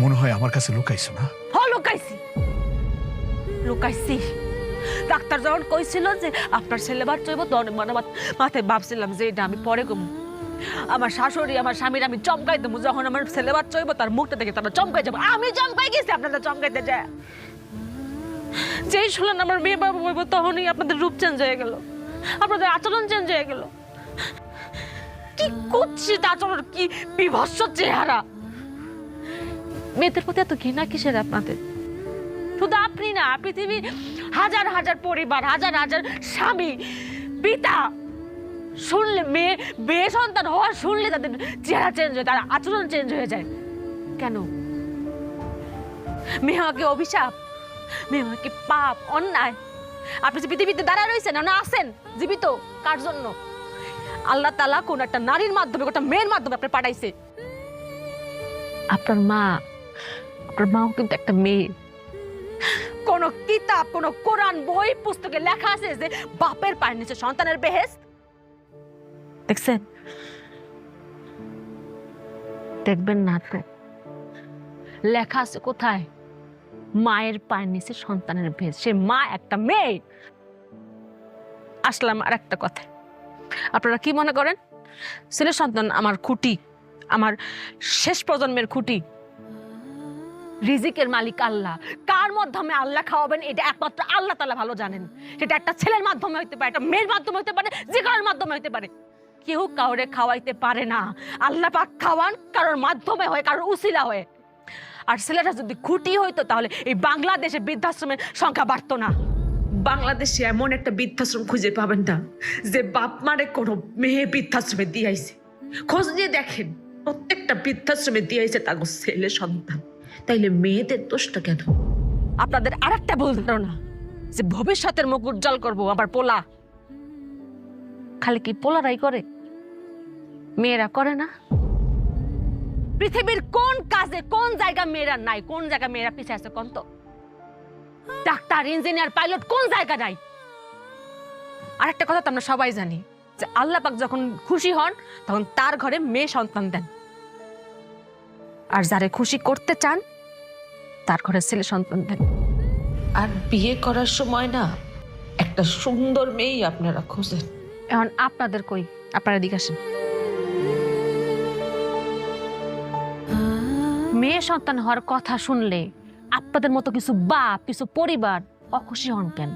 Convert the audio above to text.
মনে হয় আমার কাছে লুকাইছো না? লুকাইছি লুকাইছি। ডাক্তার যখন কইছিল যে আপনার ছেলে বাচ্চা হইব, তখন মনে মাথায় ভাবছিলাম যে এটা আমি পরে কম। আমার শাশুড়ি আমার স্বামীর আমি চমকাই দেবো, যখন আমার ছেলে বাচ্চা হইব তার মুখটা দেখে তারা চমকাই যাবো। আমি চমকাই গেছি, আপনাদের চমকাইতে যায়। যেই শুনলেন আমার মেয়ে বাবু হইব, তখনই আপনাদের রূপ চেঞ্জ হয়ে গেল, আপনাদের আচরণ চেঞ্জ হয়ে গেল। কি করছি আচরণ, কি বিভৎস চেহারা। মেয়েদের প্রতি এত ঘৃণা কিসের আপনাদের? শুধু আপনি না, পৃথিবীর হাজার হাজার পরিবার, হাজার হাজার স্বামী, পিতা শুনলে, মেয়ে সন্তান হওয়ার শুনলে তাদের চেহারা চেঞ্জ হয়, তার আচরণ চেঞ্জ হয়ে যায়। কেন? মেয়ে হওয়া কি অভিশাপ? মেয়ে হওয়া কি পাপ, অন্যায়? আপনি যে পৃথিবীতে দাঁড়া রয়েছেন না আছেন জীবিত, কার জন্য? আল্লাহ তাআলা কোন একটা নারীর মাধ্যমে, একটা মেয়ের মাধ্যমে আপনি পাঠাইছে। আপনার মাও কিন্তু একটা মেয়ে। কোন কিতাব, কোন কোরআন বই পুস্তকে লেখা আছে যে বাপের পায়ের নিচে সন্তানের বেহেশত? দেখছেন? দেখবেন না তো। লেখা আছে কোথায়? মায়ের পায়ের নিচে সন্তানের বেহেশত। সে মা একটা মেয়ে। আসলাম আর একটা কথা, আপনারা কি মনে করেন ছেলে সন্তান আমার খুঁটি, আমার শেষ প্রজন্মের খুঁটি? রিজিকের মালিক আল্লাহ। কার মাধ্যমে আল্লাহ খাওয়াবেন এটা একমাত্র আল্লাহ তাআলা ভালো জানেন। সেটা একটা ছেলের মাধ্যমে হইতে পারে, একটা মেয়ের মাধ্যমে হইতে পারে, যে কারোর মাধ্যমে হইতে পারে। কেউ কাউরে খাওয়াইতে পারে না। আল্লাহ পাক খাওয়ান কারোর মাধ্যমে হয়, কারোর উসিলা হয়। আর ছেলেটা যদি খুঁটি হইতো তাহলে এই বাংলাদেশে বৃদ্ধাশ্রমের সংখ্যা বাড়তো না। বাংলাদেশে এমন একটা বৃদ্ধাশ্রম খুঁজে পাবেন না যে বাপ মারে কোনো মেয়ে বৃদ্ধাশ্রমে দিয়েছে। খোঁজ নিয়ে দেখেন, প্রত্যেকটা বৃদ্ধাশ্রমে দিয়েছে তার ছেলে সন্তান। তাইলে মেয়েদের দোষটা কেন? আপনাদের আরেকটা ভুল ধারণা যে ভবিষ্যতের মুখ উজ্জ্বল করবো আবার পোলা। খালি কি পোলারাই করে? মেয়েরা করে না? পৃথিবীর কোন কাজে, কোন জায়গা মেয়েরা নাই? কোন জায়গা মেয়েরা পিছিয়ে আছে কোন তো? ডাক্তার, ইঞ্জিনিয়ার, পাইলট কোন জায়গা নাই? আরেকটা কথা তো আমরা সবাই জানি যে আল্লাহ পাক যখন খুশি হন তখন তার ঘরে মেয়ে সন্তান দেন, আর যারে খুশি করতে চান তার ঘরে ছেলে সন্তান দেন। আর বিয়ে করার সময় না একটা সুন্দর মেয়েই আপনারা খোঁজেন। এখন আপনাদের কই? আপনারা দিকে আসেন। মেয়ে সন্তান হওয়ার কথা শুনলে আপনাদের মতো কিছু বাপ, কিছু পরিবার অখুশি হন কেন?